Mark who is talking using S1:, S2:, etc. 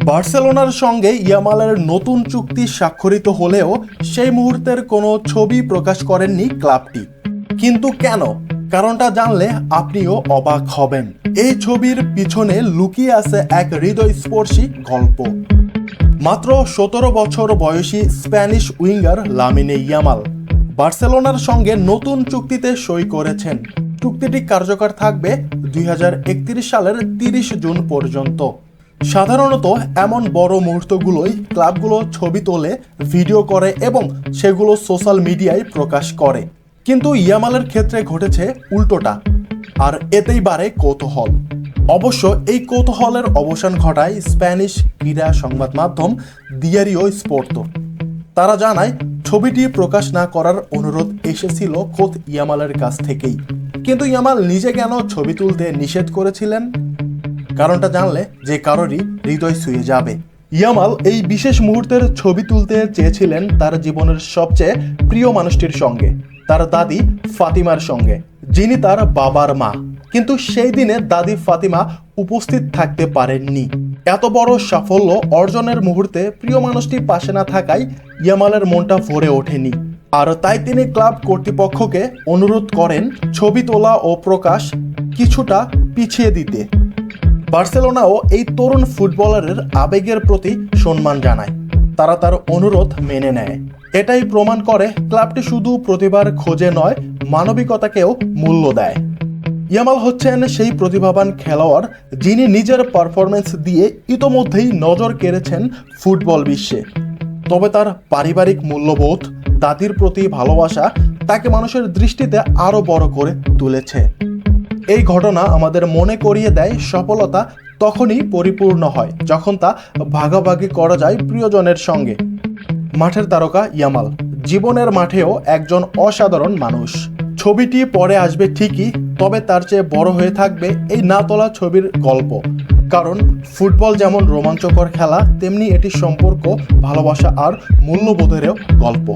S1: বার্সেলোনার সঙ্গে ইয়ামালের নতুন চুক্তি স্বাক্ষরিত হলেও সেই মুহূর্তের কোনো ছবি প্রকাশ করেননি ক্লাবটি। কিন্তু কেন? কারণটা জানলে আপনিও অবাক হবেন। এই ছবির পিছনে লুকিয়ে আছে এক হৃদয়স্পর্শী গল্প। মাত্র 17 বছর বয়সী স্প্যানিশ উইঙ্গার লামিনে ইয়ামাল বার্সেলোনার সঙ্গে নতুন চুক্তিতে সই করেছেন। চুক্তিটি কার্যকর থাকবে 2031 সালের 30 জুন পর্যন্ত। সাধারণত এমন বড় মুহূর্তগুলোই ক্লাবগুলো ছবি তোলে, ভিডিও করে এবং সেগুলো সোশ্যাল মিডিয়ায় প্রকাশ করে। কিন্তু ইয়ামালের ক্ষেত্রে ঘটেছে উল্টোটা, আর এতেই বাড়ে কৌতূহল। অবশ্য এই কৌতূহলের অবসান ঘটায় স্প্যানিশ ক্রীড়া সংবাদ মাধ্যম দিয়ারিও স্পোর্তো। তারা জানায় ছবিটি প্রকাশ না করার অনুরোধ এসেছিল খোদ ইয়ামালের কাছ থেকেই। কিন্তু ইয়ামাল নিজে কেন ছবি তুলতে নিষেধ করেছিলেন? কারণটা জানলে যে কারোরই হৃদয় ছুঁয়ে যাবে। ইয়ামাল এই বিশেষ মুহূর্তের ছবি তুলতে চেয়েছিলেন তার জীবনের সবচেয়ে প্রিয় মানুষটির সঙ্গে, তার দাদি ফাতিমার সঙ্গে, যিনি তার বাবার মা। কিন্তু সেই দিনে দাদি ফাতিমা উপস্থিত থাকতে পারেননি। এত বড় সাফল্য অর্জনের মুহূর্তে প্রিয় মানুষটি পাশে না থাকায় ইয়ামালের মনটা ভরে ওঠেনি। আর তাই তিনি ক্লাব কর্তৃপক্ষকে অনুরোধ করেন ছবি তোলা ও প্রকাশ কিছুটা পিছিয়ে দিতে। বার্সেলোনাও এই তরুণ ফুটবলারের আবেগের প্রতি সম্মান জানায়। তারা তার অনুরোধ মেনে নেয়। এটাই প্রমাণ করে ক্লাবটি শুধু প্রতিভার খোঁজে নয়, মানবিকতাকেও মূল্য দেয়। ইয়ামাল হচ্ছেন সেই প্রতিভাবান খেলোয়াড় যিনি নিজের পারফরমেন্স দিয়ে ইতোমধ্যেই নজর কেড়েছেন ফুটবল বিশ্বে। তবে তার পারিবারিক মূল্যবোধ, দাদির প্রতি ভালোবাসা তাকে মানুষের দৃষ্টিতে আরও বড় করে তুলেছে। এই ঘটনা আমাদের মনে করিয়ে দেয় সফলতা তখনই পরিপূর্ণ হয় যখন তা ভাগাভাগি করা যায় প্রিয়জনের সঙ্গে। মাঠের তারকা ইয়ামাল জীবনের মাঠেও একজন অসাধারণ মানুষ। ছবিটি পরে আসবে ঠিকই, তবে তার চেয়ে বড় হয়ে থাকবে এই না তোলা ছবির গল্প। কারণ ফুটবল যেমন রোমাঞ্চকর খেলা, তেমনি এটি সম্পর্ক, ভালোবাসা আর মূল্যবোধেরও গল্প।